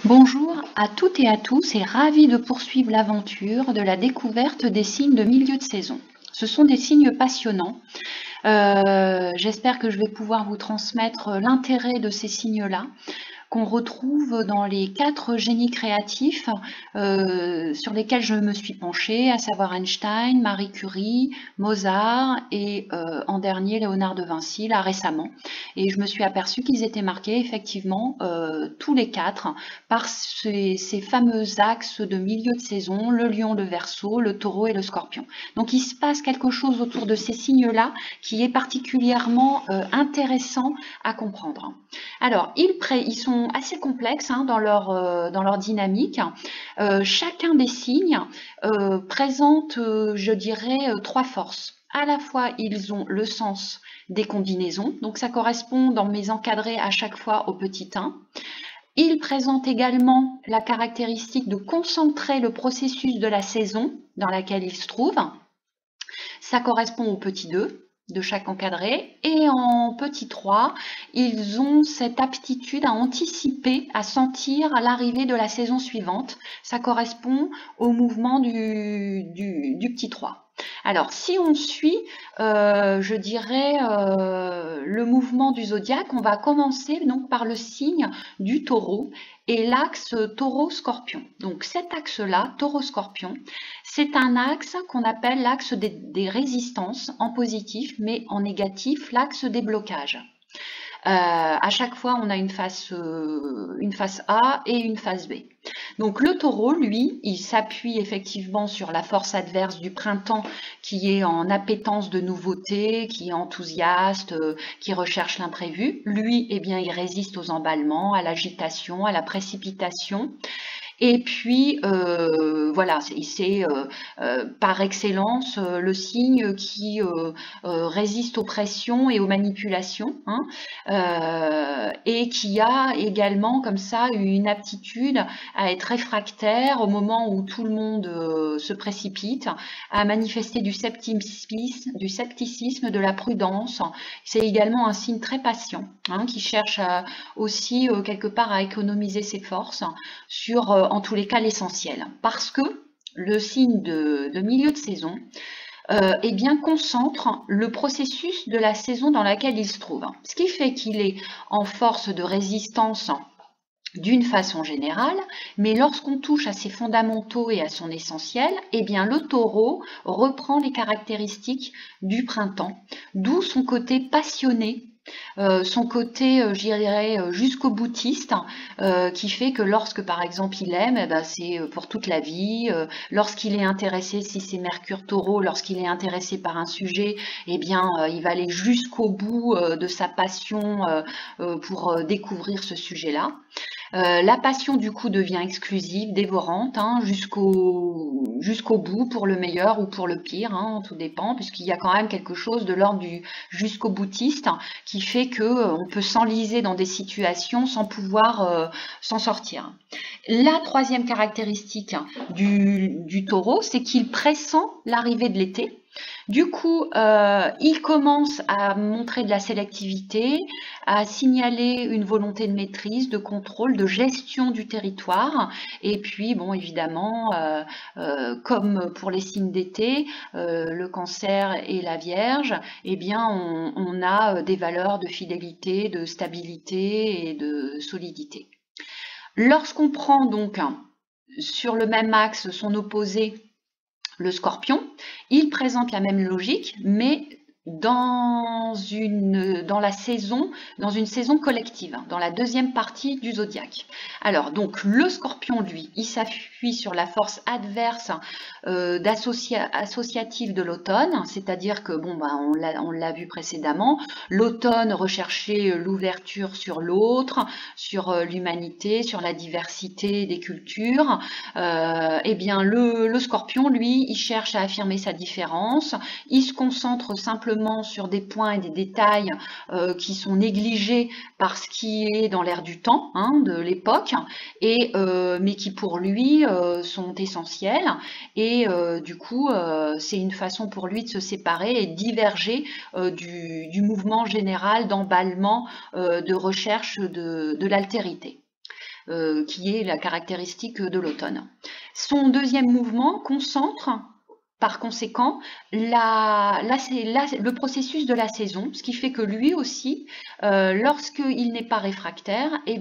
Bonjour à toutes et à tous et ravi de poursuivre l'aventure de la découverte des signes de milieu de saison. Ce sont des signes passionnants. J'espère que je vais pouvoir vous transmettre l'intérêt de ces signes-là qu'on retrouve dans les 4 génies créatifs sur lesquels je me suis penchée, à savoir Einstein, Marie Curie, Mozart et en dernier Léonard de Vinci, là récemment. Et je me suis aperçue qu'ils étaient marqués effectivement tous les 4 par ces fameux axes de milieu de saison, le lion, le verseau, le taureau et le scorpion. Donc il se passe quelque chose autour de ces signes-là qui est particulièrement intéressant à comprendre. Alors, ils sont assez complexes dans leur dynamique. Chacun des signes présente, je dirais, 3 forces. À la fois, ils ont le sens des combinaisons, donc ça correspond dans mes encadrés à chaque fois au petit 1. Ils présentent également la caractéristique de concentrer le processus de la saison dans laquelle ils se trouvent. Ça correspond au petit 2 de chaque encadré, et en petit 3, ils ont cette aptitude à anticiper, à sentir l'arrivée de la saison suivante. Ça correspond au mouvement du petit 3. Alors, si on suit, je dirais, le mouvement du zodiaque, on va commencer donc par le signe du taureau et l'axe taureau-scorpion. Donc cet axe-là, taureau-scorpion, c'est un axe qu'on appelle l'axe des résistances en positif, mais en négatif, l'axe des blocages. À chaque fois, on a une face A et une face B. Donc le taureau, lui, il s'appuie effectivement sur la force adverse du printemps qui est en appétence de nouveautés, qui est enthousiaste, qui recherche l'imprévu. Lui, eh bien, il résiste aux emballements, à l'agitation, à la précipitation. Et puis, voilà, c'est par excellence le signe qui résiste aux pressions et aux manipulations, et qui a également comme ça une aptitude à être réfractaire au moment où tout le monde se précipite, à manifester du scepticisme, de la prudence. C'est également un signe très patient, qui cherche aussi quelque part à économiser ses forces sur en tous les cas l'essentiel, parce que le signe de milieu de saison eh bien, concentre le processus de la saison dans laquelle il se trouve, ce qui fait qu'il est en force de résistance d'une façon générale, mais lorsqu'on touche à ses fondamentaux et à son essentiel, eh bien le taureau reprend les caractéristiques du printemps, d'où son côté passionné, son côté, je dirais, jusqu'au boutiste, qui fait que lorsque, par exemple, il aime, eh ben, c'est pour toute la vie. Lorsqu'il est intéressé, si c'est Mercure Taureau, lorsqu'il est intéressé par un sujet, eh bien, il va aller jusqu'au bout de sa passion pour découvrir ce sujet-là. La passion du coup devient exclusive, dévorante, jusqu'au bout, pour le meilleur ou pour le pire, tout dépend, puisqu'il y a quand même quelque chose de l'ordre du jusqu'au boutiste qui fait que on peut s'enliser dans des situations sans pouvoir s'en sortir. La troisième caractéristique du taureau, c'est qu'il pressent l'arrivée de l'été. Du coup, il commence à montrer de la sélectivité, à signaler une volonté de maîtrise, de contrôle, de gestion du territoire. Et puis, bon, évidemment, comme pour les signes d'été, le Cancer et la Vierge, eh bien, on a des valeurs de fidélité, de stabilité et de solidité. Lorsqu'on prend donc sur le même axe son opposé, le Scorpion, il présente la même logique, mais dans une saison collective, dans la deuxième partie du zodiaque. Alors, donc, le Scorpion, lui, il s'appuie sur la force adverse associative de l'automne, c'est-à-dire que, bon, on l'a vu précédemment, l'automne recherchait l'ouverture sur l'autre, sur l'humanité, sur la diversité des cultures. Eh bien, le Scorpion, lui, il cherche à affirmer sa différence, il se concentre simplement sur des points et des détails qui sont négligés par ce qui est dans l'air du temps, de l'époque, mais qui pour lui sont essentiels, et du coup c'est une façon pour lui de se séparer et de diverger du mouvement général d'emballement, de recherche de l'altérité. qui est la caractéristique de l'automne. Son deuxième mouvement concentre par conséquent le processus de la saison, ce qui fait que lui aussi, lorsqu'il n'est pas réfractaire, et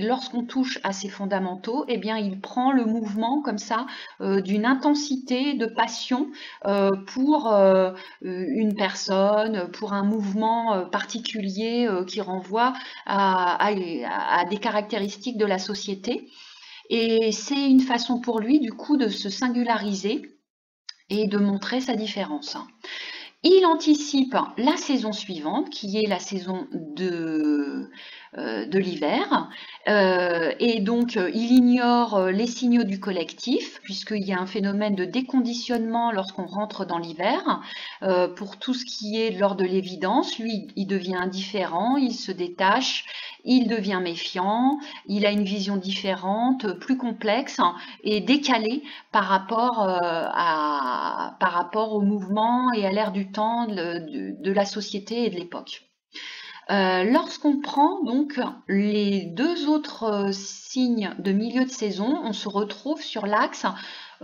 lorsqu'on touche à ses fondamentaux, il prend le mouvement comme ça d'une intensité, de passion pour une personne, pour un mouvement particulier qui renvoie à des caractéristiques de la société. Et c'est une façon pour lui, du coup, de se singulariser et de montrer sa différence. Il anticipe la saison suivante, qui est la saison de l'hiver, et donc il ignore les signaux du collectif, puisqu'il y a un phénomène de déconditionnement lorsqu'on rentre dans l'hiver. Pour tout ce qui est de l'ordre de l'évidence, lui, il devient indifférent, il se détache, il devient méfiant, il a une vision différente, plus complexe et décalée par rapport au mouvement et à l'ère du temps de la société et de l'époque. Lorsqu'on prend donc les deux autres signes de milieu de saison, on se retrouve sur l'axe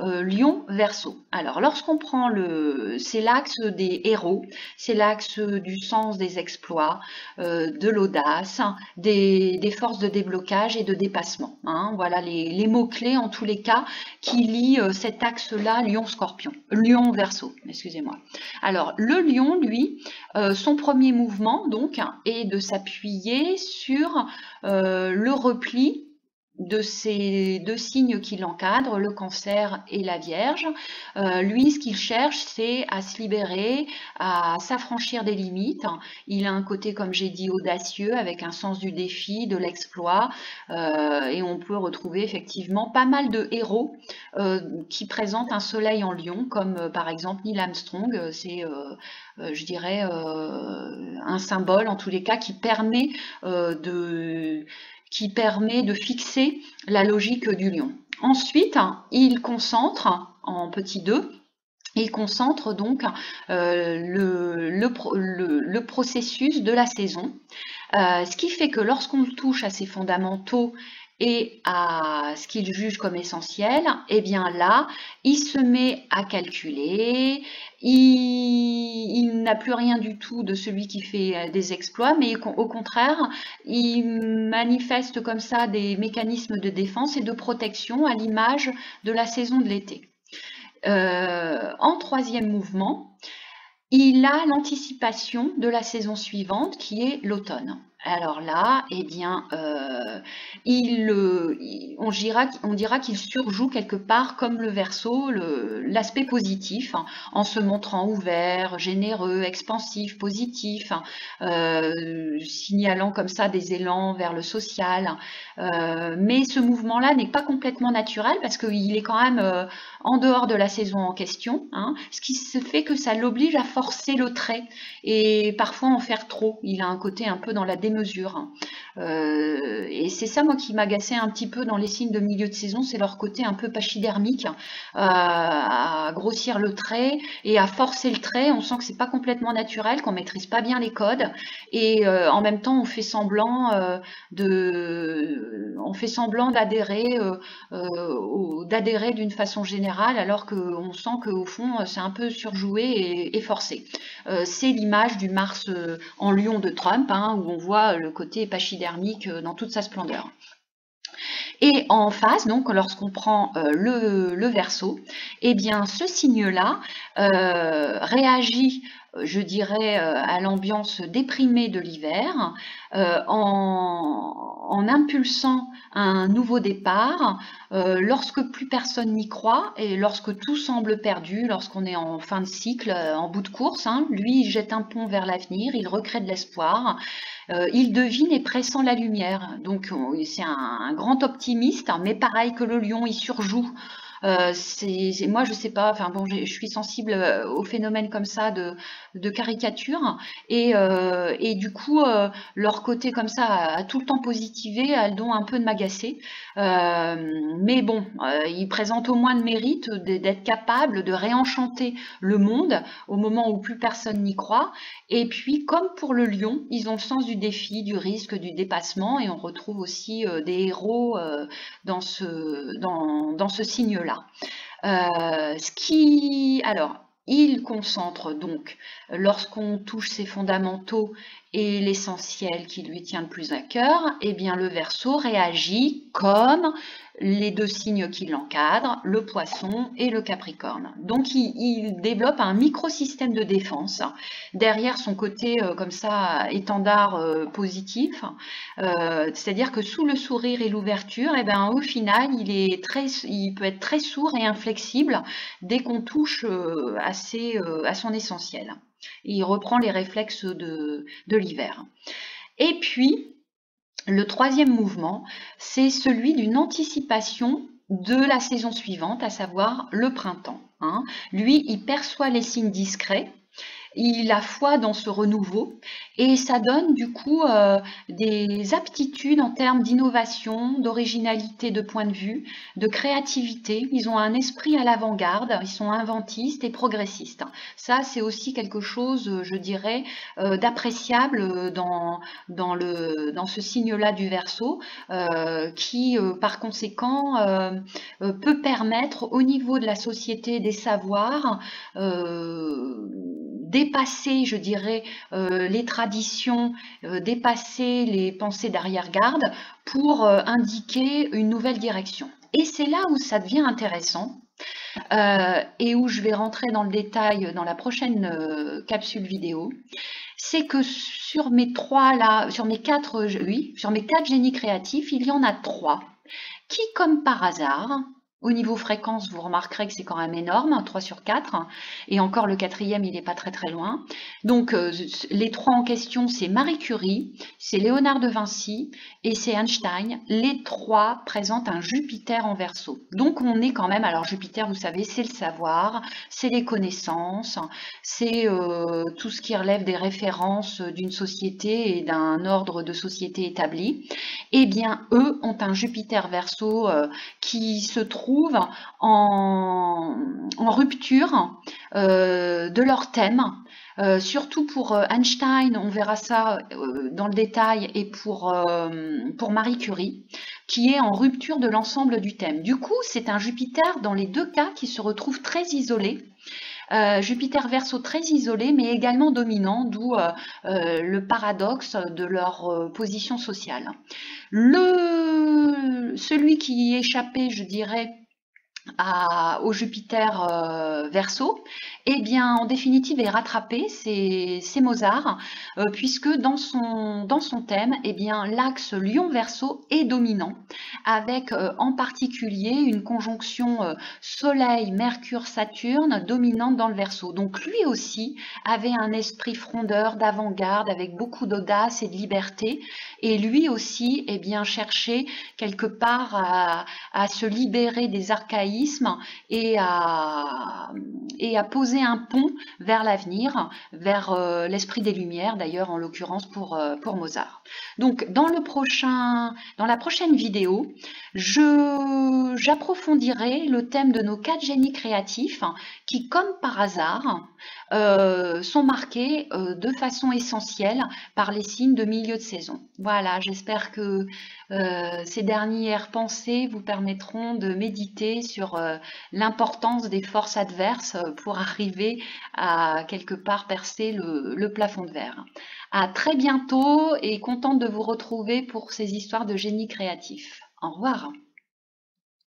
Lion-Verseau. Alors, lorsqu'on prend c'est l'axe des héros, c'est l'axe du sens des exploits, de l'audace, des forces de déblocage et de dépassement. Hein. Voilà les mots-clés, en tous les cas, qui lient cet axe-là, Lion-Verseau, excusez-moi. Alors, le lion, lui, son premier mouvement, donc, est de s'appuyer sur le repli de ces deux signes qui l'encadrent, le Cancer et la Vierge. Lui, ce qu'il cherche, c'est à se libérer, à s'affranchir des limites. Il a un côté, comme j'ai dit, audacieux, avec un sens du défi, de l'exploit, et on peut retrouver effectivement pas mal de héros qui présentent un soleil en lion, comme par exemple Neil Armstrong. C'est, je dirais, un symbole, en tous les cas, qui permet de fixer la logique du lion. Ensuite, il concentre en petit 2, il concentre donc le processus de la saison, ce qui fait que lorsqu'on touche à ses fondamentaux et à ce qu'il juge comme essentiel, là, il se met à calculer, il n'a plus rien du tout de celui qui fait des exploits, mais au contraire, il manifeste comme ça des mécanismes de défense et de protection à l'image de la saison de l'été. En troisième mouvement, il a l'anticipation de la saison suivante qui est l'automne. Alors là, on dira qu'il surjoue quelque part comme le Verseau l'aspect positif, hein, en se montrant ouvert, généreux, expansif, positif, signalant comme ça des élans vers le social. Mais ce mouvement-là n'est pas complètement naturel parce qu'il est quand même en dehors de la saison en question, hein, ce qui se fait que ça l'oblige à forcer le trait et parfois en faire trop. Il a un côté un peu dans la démesure. Et c'est ça, moi, qui m'agaçait un petit peu dans les signes de milieu de saison, c'est leur côté un peu pachydermique, à grossir le trait et à forcer le trait. On sent que c'est pas complètement naturel, qu'on maîtrise pas bien les codes, et en même temps, on fait semblant d'adhérer d'une façon générale, alors qu'on sent qu'au fond, c'est un peu surjoué et forcé. C'est l'image du Mars en Lion de Trump, hein, où on voit le côté pachydermique dans toute sa splendeur. Et en face, donc, lorsqu'on prend le Verseau, ce signe-là réagit, je dirais, à l'ambiance déprimée de l'hiver, en impulsant un nouveau départ, lorsque plus personne n'y croit et lorsque tout semble perdu, lorsqu'on est en fin de cycle, en bout de course, hein, lui, il jette un pont vers l'avenir, il recrée de l'espoir, il devine et pressent la lumière. Donc, c'est un grand optimiste, mais pareil que le lion, il surjoue Moi, je sais pas. Enfin bon, je suis sensible aux phénomènes comme ça de caricature et du coup, leur côté comme ça a tout le temps positivé, elles ont un peu de m'agacer. Mais bon, ils présentent au moins le mérite d'être capables de réenchanter le monde au moment où plus personne n'y croit. Et puis, comme pour le lion, ils ont le sens du défi, du risque, du dépassement, et on retrouve aussi des héros dans ce signe-là. Alors, il concentre donc, lorsqu'on touche ses fondamentaux et l'essentiel qui lui tient le plus à cœur, eh bien le Verseau réagit comme les deux signes qui l'encadrent, le Poisson et le Capricorne. Donc il développe un microsystème de défense derrière son côté comme ça étendard positif, c'est-à-dire que sous le sourire et l'ouverture, eh ben, au final il peut être très sourd et inflexible dès qu'on touche à son essentiel. Il reprend les réflexes de l'hiver. Et puis, le troisième mouvement, c'est celui d'une anticipation de la saison suivante, à savoir le printemps. Lui, il perçoit les signes discrets, il a foi dans ce renouveau et ça donne du coup des aptitudes en termes d'innovation, d'originalité de point de vue, de créativité. Ils ont un esprit à l'avant-garde, ils sont inventistes et progressistes. Ça, c'est aussi quelque chose, je dirais, d'appréciable dans ce signe-là du Verseau, qui, par conséquent, peut permettre au niveau de la société des savoirs dépasser, je dirais, les traditions, dépasser les pensées d'arrière-garde pour indiquer une nouvelle direction. Et c'est là où ça devient intéressant et où je vais rentrer dans le détail dans la prochaine capsule vidéo. C'est que sur mes quatre génies créatifs, il y en a 3 qui, comme par hasard, au niveau fréquence, vous remarquerez que c'est quand même énorme, 3 sur 4, et encore le 4e, il n'est pas très très loin. Donc les 3 en question, c'est Marie Curie, c'est Léonard de Vinci et c'est Einstein. Les 3 présentent un Jupiter en Verseau. Donc on est quand même, alors Jupiter, vous savez, c'est le savoir, c'est les connaissances, c'est tout ce qui relève des références d'une société et d'un ordre de société établi. Eh bien, eux ont un Jupiter Verseau qui se trouve en rupture de leur thème. Surtout pour Einstein, on verra ça dans le détail, et pour Marie Curie, qui est en rupture de l'ensemble du thème. Du coup, c'est un Jupiter dans les 2 cas qui se retrouve très isolé. Jupiter Verseau très isolé, mais également dominant, d'où le paradoxe de leur position sociale. Celui qui échappait, je dirais, au Jupiter Verseau, eh bien, en définitive, est rattrapé, c'est Mozart, puisque dans son thème, eh bien, l'axe Lion-Verseau est dominant, avec en particulier une conjonction Soleil-Mercure-Saturne dominante dans le Verseau. Donc lui aussi avait un esprit frondeur, d'avant-garde, avec beaucoup d'audace et de liberté, et lui aussi, eh bien, cherchait quelque part à se libérer des archaïsmes et à poser un pont vers l'avenir, vers l'esprit des Lumières, d'ailleurs en l'occurrence pour Mozart. Donc dans la prochaine vidéo, j'approfondirai le thème de nos 4 génies créatifs qui, comme par hasard, sont marqués de façon essentielle par les signes de milieu de saison. Voilà, j'espère que ces dernières pensées vous permettront de méditer sur l'importance des forces adverses pour arriver à quelque part percer le plafond de verre. À très bientôt et contente de vous retrouver pour ces histoires de génie créatif. Au revoir.